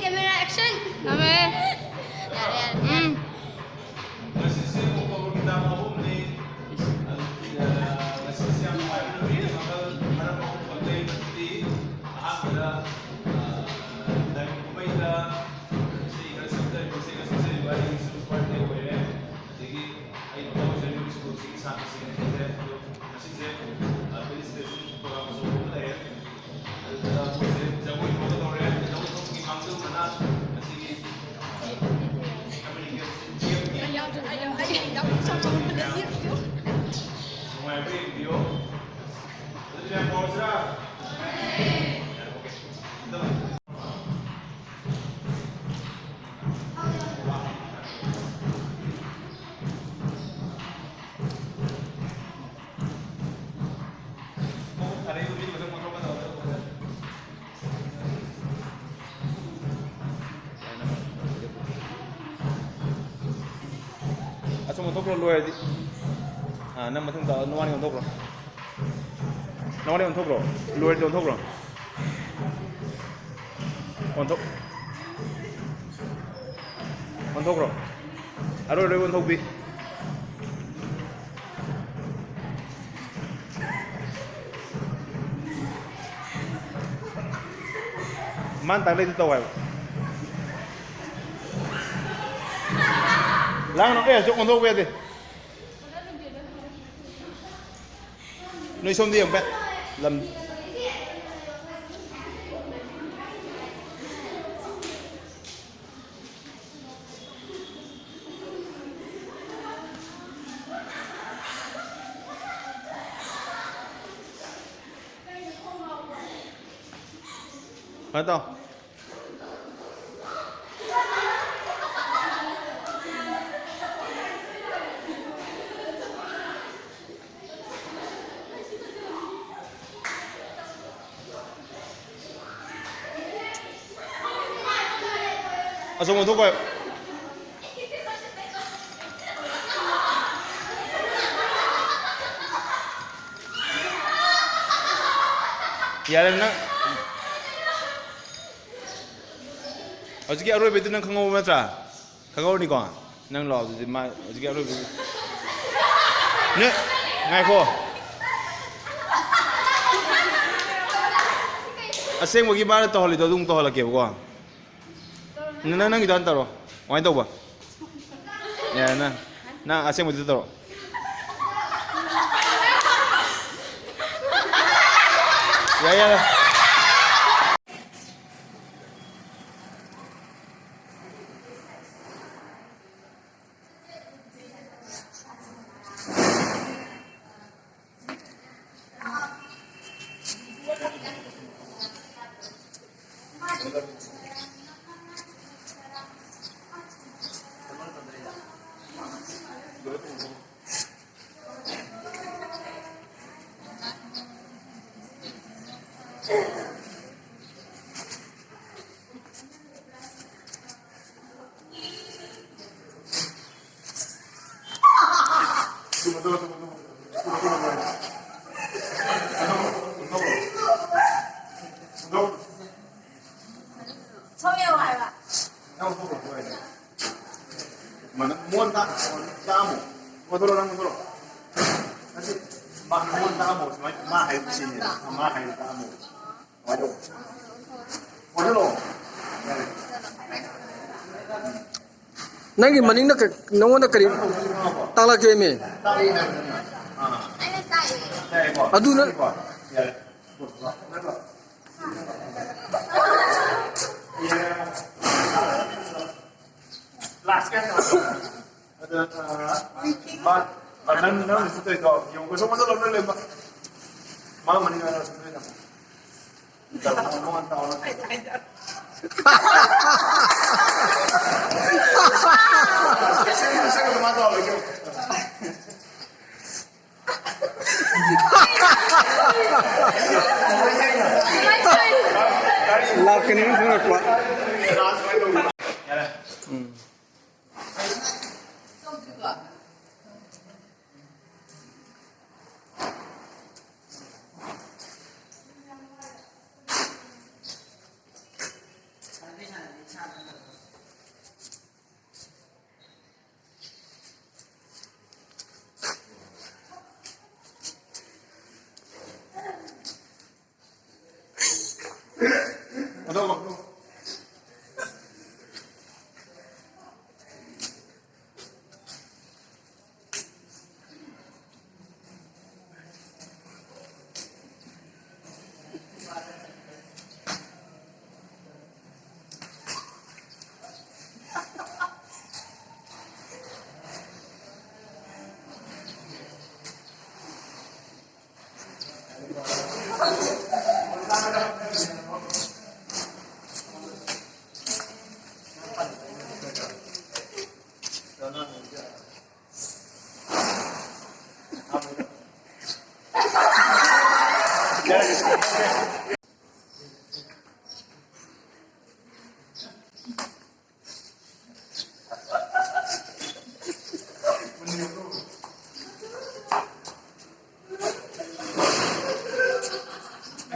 camera action. Name. Yare. Masisi mo ko kita mo ni masisi ang mga pili para mo pagday di ahapla dahil kumay na si kasi bali super de wala digi ay to sa new school si sa masisi bilis din ko ang so na yan jamoy mo to rin jamoy ko kimangdo na sige Semua video. Jadi yang mau serah. Asal untuk lo di, nama tu dah nama ni untuk lo, nama ni untuk lo, lo di untuk lo, untuk lo, ada lo untuk bi, mantap lagi tu tahu. Lang nó cái chỗ con thuốc về đi. Nơi sông đi không bé. Lầm. Hết không? Asal mau tu kau? Ya lena. Asyik arwah betul nang kangau macam, kangau ni kau, nang law jadi mah asyik arwah betul. Ni, ngai ko. Asing bagi mana tu hal itu dung tu hal lagi kau. Nang kita hantar loh, orang itu apa? Ya, nah asing betul tu. Ya. Mana muan tamu, motor orang motor. Nanti muan tamu, mah hai sini, mah hai tamu. Waduh, Nanti maning nak nongon nak kari tala keme. Adu na. Last kan? Ada nang itu itu. Yung gusto mo sa loob ng lima. Mga maningala sa loob ng. Mga tao na. Kasi ko lumato lagi. Laki ni semua kuat.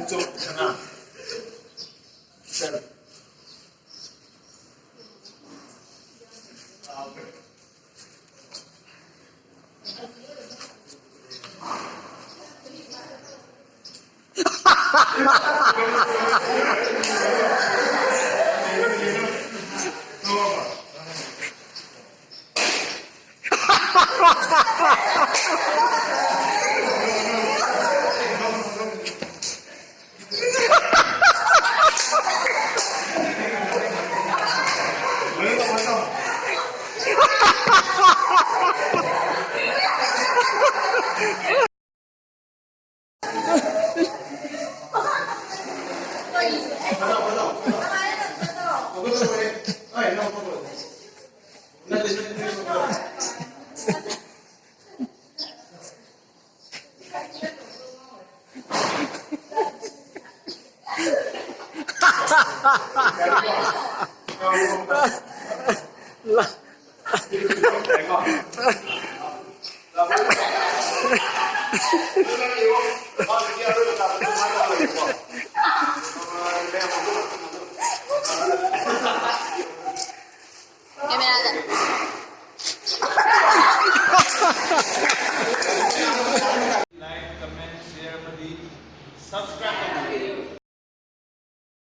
한쪽 하나. 셋. 아, 오케이. La.